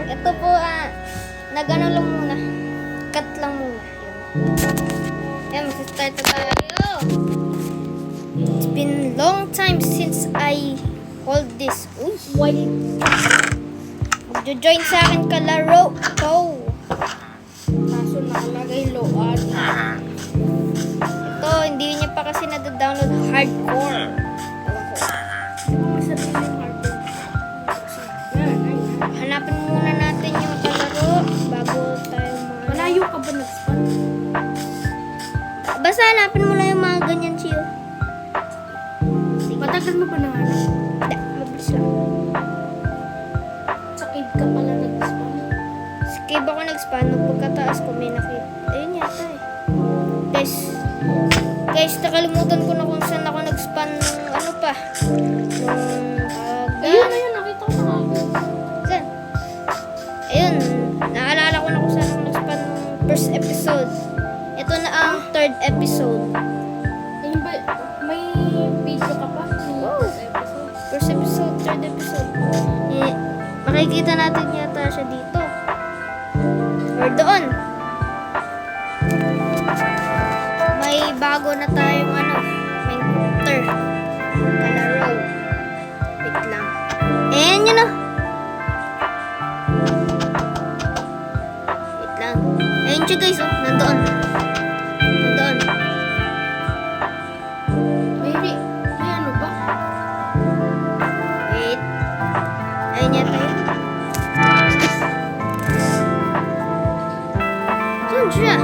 ito po, nagano lang muna. Cut lang muna. Ayan, mag-start na tayo. It's been long time since I hold this. Uy, why? Magjo-join sa akin kalaro ko. Kaso nakalagay load. Ito, hindi niya pa kasi nadadownload hardcore. Hanapin muna natin yung kalaro bago tayo Malayo ka ba nag-spawn? Basta hanapin mo lang yung mga ganyan, Chio. Matagal mo ba nanganap? Hindi, mabilis lang. Sa cave ka pala nag-spawn? Sa cave ako nag-spawn. Nung pagkataas ko may nakita. Ayun yata eh. Guys, nakalimutan ko na kung saan ako nag-spawn nung ano pa. Ayun, nakita ko na ako. Saan? Ayun, naalala ko na kung saan ako nag-spawn nung first episode. Ito na ang third episode. Ayun ba, may video ka pa? Wow. First episode, third episode. Makikita natin yata siya dito. Or doon. May bago na tayong main character. Kalaro. Wait lang. Ayan yun o. Wait lang. Ayan siya guys oh. Nandoon. Nandoon. May ano ba? Wait. Ayan yata yun. Saan siya?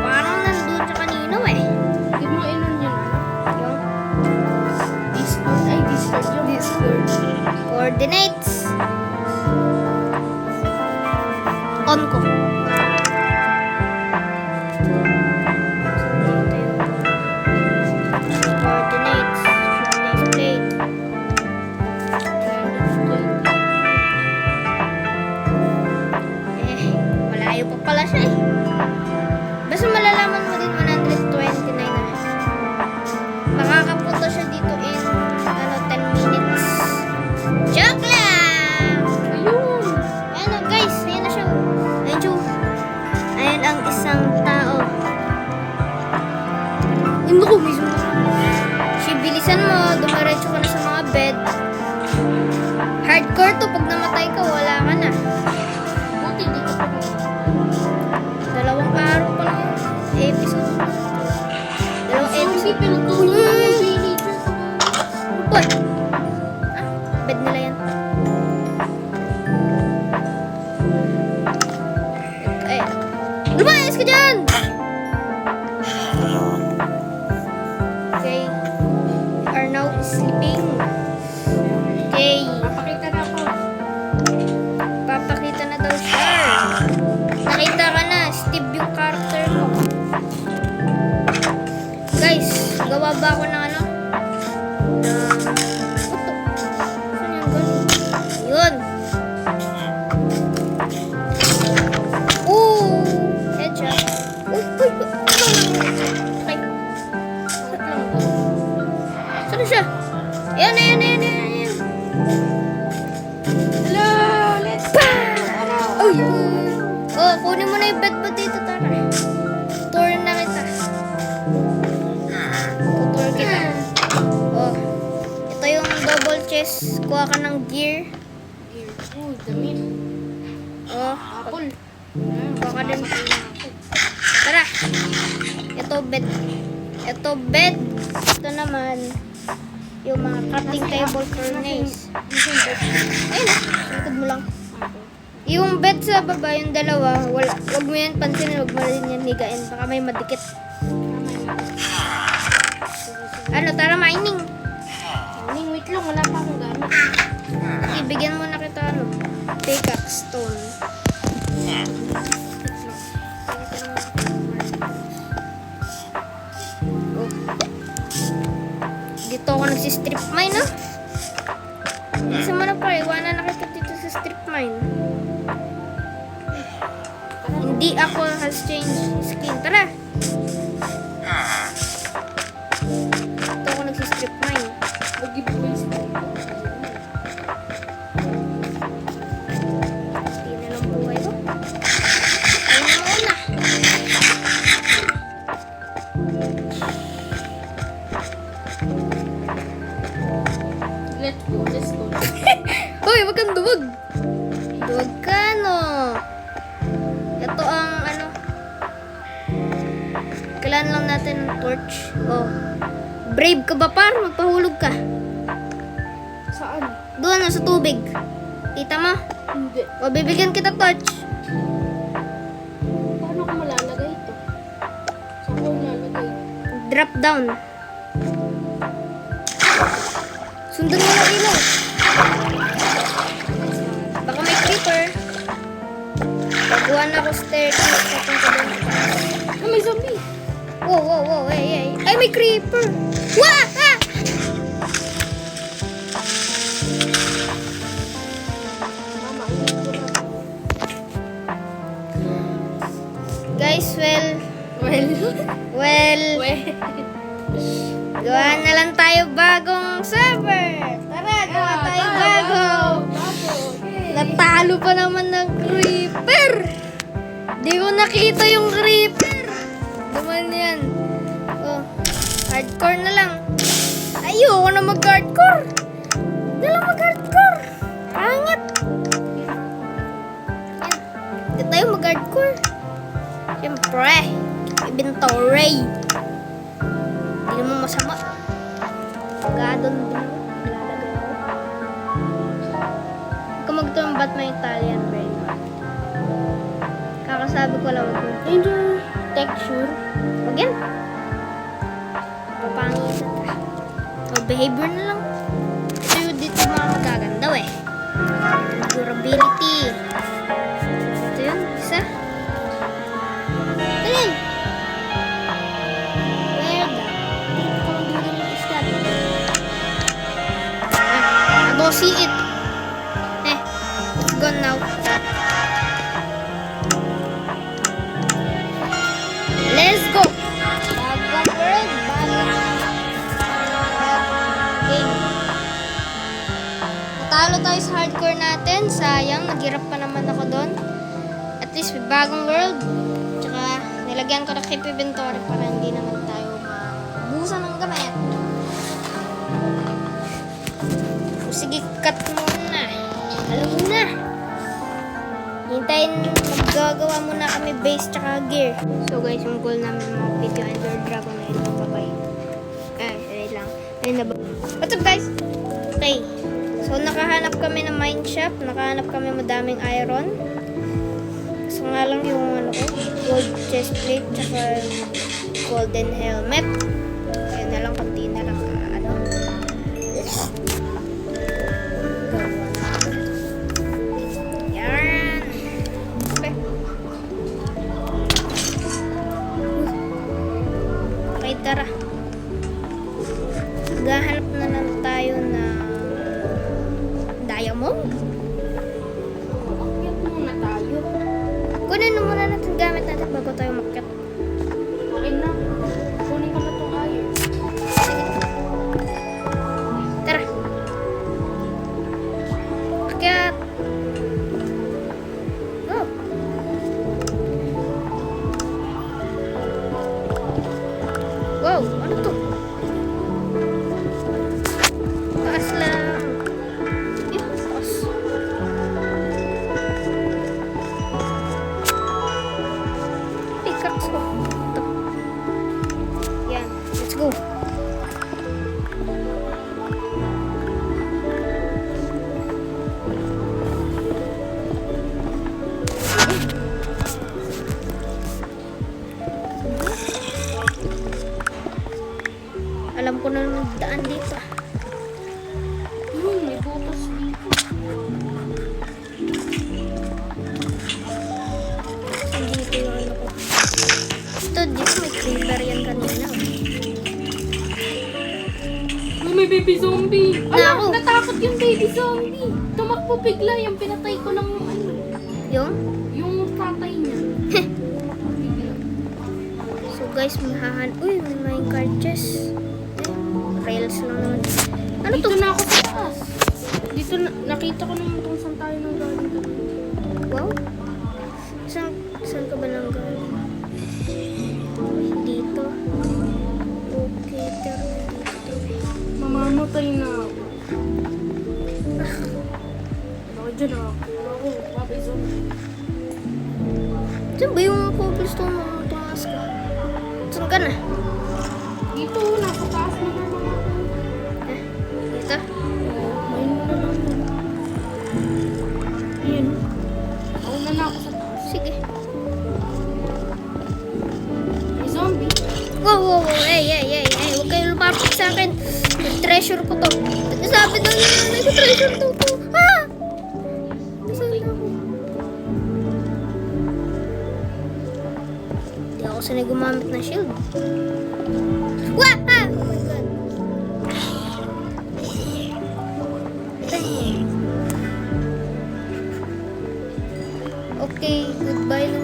Parang nandun siya kanino eh. Hindi mo inon yun. Yung Discord. Ay, Discord yung Discord. coordinates. On ko. Coordinates. Display. Malayo pa pala siya eh. Basta malalaman mo din 129 na. Makakapunta siya dito in 10 minutes. Joke lang! Ayun! Ayan o guys, ayan na siya. Ayan siya. Ayan ang isang tao. Ay naku, may zoom. Bilisan mo, dumiretso ka na sa mga bed. Hardcore to, pag namatay ka, wala ka na. Buti, hindi ka pa Dalawang araw pa lang yung episode. Dalawang episode. Zombie, pinutulog ka ng villager. Uy! Bed nila yan. Ay, lumayas ka dyan! Okay. We are now sleeping. Okay. Papakita na ako. Papakita na daw siya. Nakita ka na, Steve yung character mo. Guys, gawa ba ako ng ano? Saan yung galing? Yun. Ooh! Headshot. Uy! Okay. Saan na siya? Ayan. Hello! Let's go! Oh, oh, kunin mo na yung bed potato, tara. Tour na kita. Tutor kita. Oh, ito yung double chest. Kuha ka ng gear. Uy, damit. Oh, Apple. kuha ka din. Tara. Ito bed. Ito bed. Ito naman yung mga cutting table furnace. Ayun na, likod mo lang. Yung bed sa baba, yung dalawa, wag mo yan pansinin, wag mo rin yan higain. Baka may madikit. Ano, tara mining. Wait lang, wala pa akong gamit. Ibigyan mo na kita, pickaxe stone. Oh. Dito ako nagsistrip mine, no? Isa mo na pa, iwanan na kita dito sa strip mine. Hindi ako has changed skin. Tara! Dito ako nagsistrip mine. Mag-giveaway sila. lagyan lang natin ng torch. Oh. Brave ka ba par? Magpahulog ka. Saan? Doon sa tubig. Kita mo? Hindi. O, bibigyan kita torch. Paano ko malalagay ito? Saan ko lalagay? Drop down. Sundan mo ng ilaw. Baka may creeper. Gagawa na ako staircase. Papunta doon sa taas. Ah, may zombie! Wow. Ay, may creeper. Wah! Ah! Mama, ingat ko na. Guys, well, Well. gawa na lang tayo bagong server. Tara, gawa tayo bago. Natalo pa naman ng creeper. Di ko nakita yung creeper. Duman yan. Oh, hardcore na lang. Ayoko na mag-hardcore. Hindi lang mag-hardcore. Pangit. Yan. Hindi tayo mag-hardcore. Siyempre, inventory. Hindi naman masama. Gadon din. Lalagay ko. Huwag ka magtumbat may Italian brain. Kakasabi ko lang mag Danger texture. Huwag yan. Papangitan ka. O, behavior na lang. Ito yung dito mga magaganda eh. Durability. Ito yun, isa. Galing! Where the? Dito ko lang bigyan ng isda. I don't see it. It's gone now. Let's go! Bagong world, bagong game. Natalo tayo sa hardcore natin. Sayang, naghirap pa naman ako doon. At least may bagong world. Tsaka nilagyan ko na keep inventory para hindi naman tayo mabusan ng gamit. So, sige, cut muna. Alam mo na. Hintayin, maggagawa muna kami base tsaka gear. So guys, yung goal namin mga video Ender Dragon na yun. Bye-bye. Wait lang. Ayun na ba? What's up guys? Okay. So nakahanap kami ng mine shop. Nakahanap kami madaming iron. So nga lang yung ano ko, gold chest plate tsaka golden helmet. Ayun na lang, konti na lang. Yan. Okay, tara. Maghahanap na lang tayo ng diamond. Akyat muna tayo. Kunin na muna natin gamit natin bago tayo makyat. Akin na. Kunin ko na itong iron. Tara. Akyat. Go. Wow, ano to? Taas lang. Yun, taas. Pickaxe ko. Ito. Yan, let's go. Alam ko na yung daan dito. May butas dito. Dito yung ano ko. Ito, dito may creeper yan kanina. May baby zombie. Naku. Natakot yung baby zombie. Tumakbo bigla yung pinatay ko lang yung ano. Yung tatay niya. Tumakbo bigla. So guys, uy, may minecart chest. Rails lang naman. Ano Dito to? na ako sa taas. Dito nakita ko naman kung saan tayo nang galing. Wow. Saan ka ba nang galing? Dito. Okay, pero dito. Mamamatay na ako. Bakit dyan ako? Ako, baby zombie. Saan ba yung cobblestone mo? Tumaas ka. Sa Saan ka na? Dito, nasa taas na naman ako. Dito? Ayun mo na lang. Ayan. Una na ako sa taas. Sige. May zombie. Wow. Hey. Huwag kayong lumapit sa akin. Treasure ko to. Sabi daw niya, treasure to. Ah! Nasaan ako? Hindi ako sanay gumamit ng shield. Wah! Ah! Oh my God. Okay, goodbye na